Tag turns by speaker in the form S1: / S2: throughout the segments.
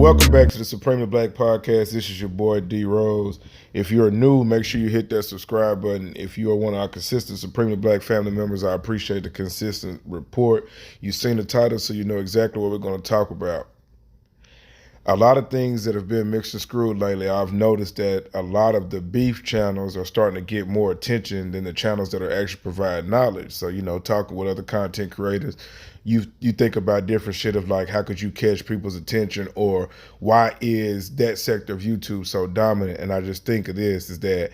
S1: Welcome back to the Supremely Black Podcast. This is your boy D Rose. If you're new, make sure you hit that subscribe button. If you are one of our consistent Supremely Black family members, I appreciate the consistent report. You've seen the title, so you know exactly what we're going to talk about. A lot of things that have been mixed and screwed lately, I've noticed that a lot of the beef channels are starting to get more attention than the channels that are actually providing knowledge. So, talking with other content creators, you think about different shit of like, how could you catch people's attention, or why is that sector of YouTube so dominant? And I just think of this is that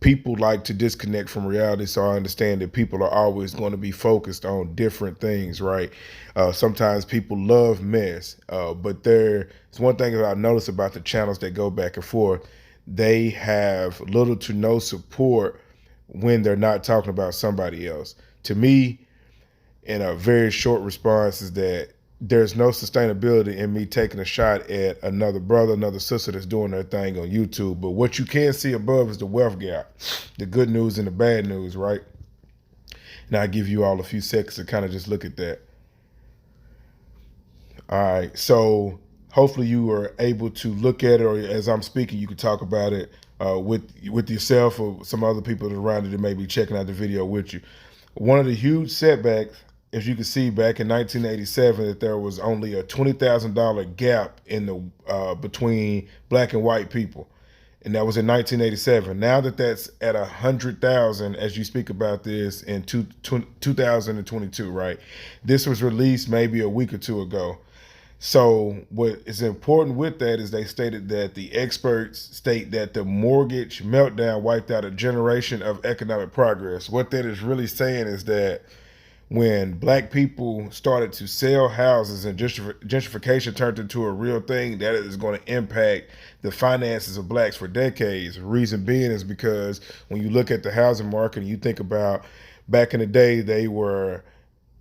S1: people like to disconnect from reality. So I understand that people are always going to be focused on different things, right? Sometimes people love mess, but there's one thing that I notice about the channels that go back and forth. They have little to no support when they're not talking about somebody else. To me, in a very short response, is that there's no sustainability in me taking a shot at another brother, another sister that's doing their thing on YouTube. But what you can see above is the wealth gap, the good news and the bad news, right? Now I give you all a few seconds to kind of just look at that. All right, so hopefully you are able to look at it, or as I'm speaking, you can talk about it with yourself or some other people around you that may be checking out the video with you. One of the huge setbacks, as you can see back in 1987, that there was only a $20,000 gap in the between black and white people, and that was in 1987. Now that's at 100,000 as you speak about this in 2022, right? This was released maybe a week or two ago. So what is important with that is they stated that the experts state that the mortgage meltdown wiped out a generation of economic progress. What that is really saying is that when black people started to sell houses and gentrification turned into a real thing, that is going to impact the finances of blacks for decades. The reason being is because when you look at the housing market and you think about back in the day, they were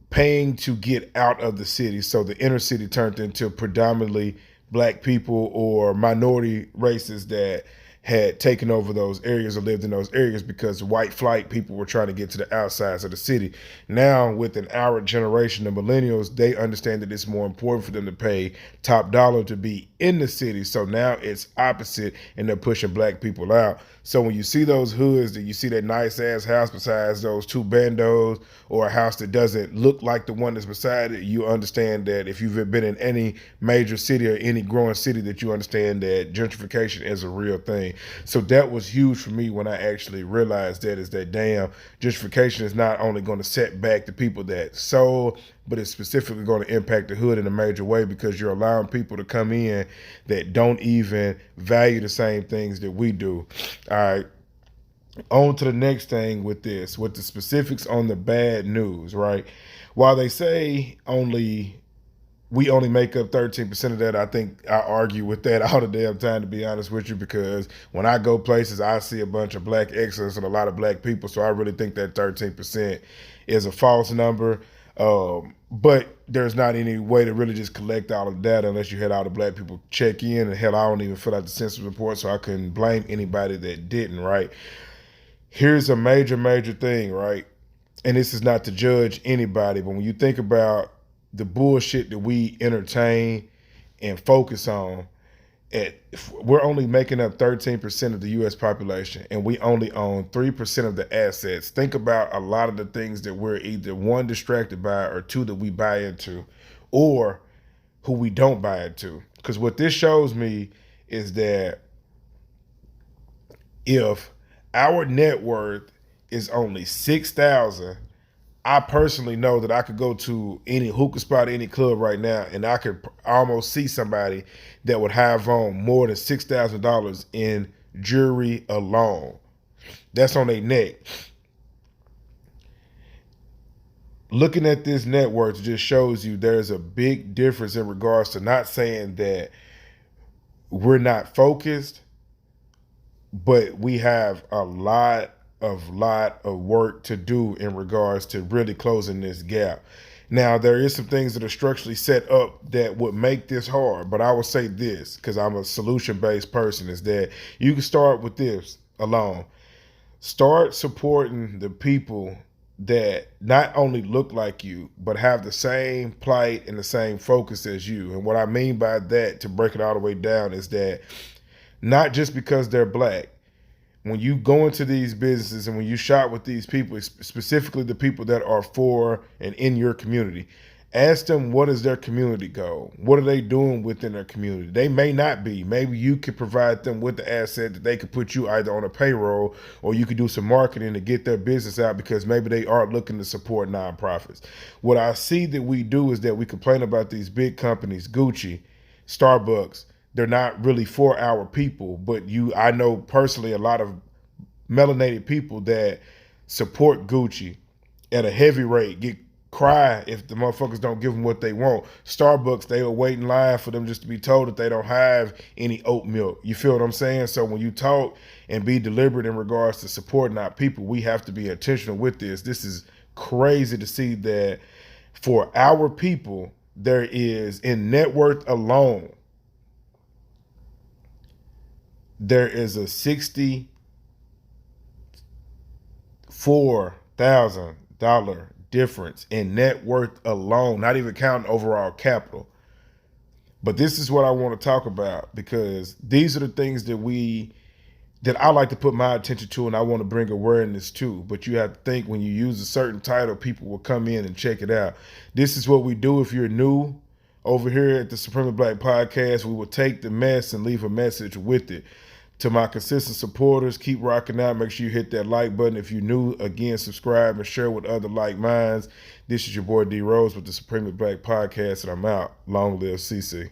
S1: paying to get out of the city. So the inner city turned into predominantly black people or minority races that had taken over those areas or lived in those areas, because white flight people were trying to get to the outsides of the city. Now, within our generation, the millennials, they understand that it's more important for them to pay top dollar to be in the city. So now it's opposite, and they're pushing black people out. So when you see those hoods, that you see that nice ass house besides those two bandos, or a house that doesn't look like the one that's beside it, you understand that if you've been in any major city or any growing city, that you understand that gentrification is a real thing. So that was huge for me when I actually realized that, is that damn, gentrification is not only going to set back the people that sold, but it's specifically going to impact the hood in a major way, because you're allowing people to come in that don't even value the same things that we do. All right. On to the next thing with this, with the specifics on the bad news, right? While they say we only make up 13% of that, I think I argue with that all the damn time, to be honest with you, because when I go places, I see a bunch of black excellence and a lot of black people. So I really think that 13% is a false number. But there's not any way to really just collect all of the data unless you had all the black people check in. And hell, I don't even fill out the census report, so I couldn't blame anybody that didn't, right? Here's a major, major thing, right? And this is not to judge anybody, but when you think about the bullshit that we entertain and focus on, we're only making up 13% of the U.S. population, and we only own 3% of the assets. Think about a lot of the things that we're either one, distracted by, or two, that we buy into, or who we don't buy into. Because what this shows me is that if our net worth is only 6,000, I personally know that I could go to any hookah spot, any club right now, and I could almost see somebody that would have on more than $6,000 in jewelry alone. That's on their neck. Looking at this net worth just shows you there's a big difference in regards to, not saying that we're not focused, but we have a lot of work to do in regards to really closing this gap. Now, there is some things that are structurally set up that would make this hard, but I will say this, because I'm a solution-based person, is that you can start with this alone. Start supporting the people that not only look like you, but have the same plight and the same focus as you. And what I mean by that, to break it all the way down, is that not just because they're black, when you go into these businesses and when you shop with these people, specifically the people that are for and in your community, ask them, what is their community goal? What are they doing within their community? They may not be. Maybe you could provide them with the asset that they could put you either on a payroll, or you could do some marketing to get their business out, because maybe they are looking to support nonprofits. What I see that we do is that we complain about these big companies, Gucci, Starbucks. They're not really for our people, but I know personally a lot of melanated people that support Gucci at a heavy rate, cry if the motherfuckers don't give them what they want. Starbucks, they will wait in line for them just to be told that they don't have any oat milk. You feel what I'm saying? So when you talk and be deliberate in regards to supporting our people, we have to be intentional with this. This is crazy to see that for our people, there is, in net worth alone, there is a $64,000 difference in net worth alone, not even counting overall capital. But this is what I want to talk about, because these are the things that I like to put my attention to, and I want to bring awareness to. But you have to think, when you use a certain title, people will come in and check it out. This is what we do. If you're new over here at the Supremely Black Podcast, we will take the mess and leave a message with it. To my consistent supporters, keep rocking out. Make sure you hit that like button. If you're new, again, subscribe and share with other like minds. This is your boy D Rose with the Supremely Black Podcast, and I'm out. Long live CC.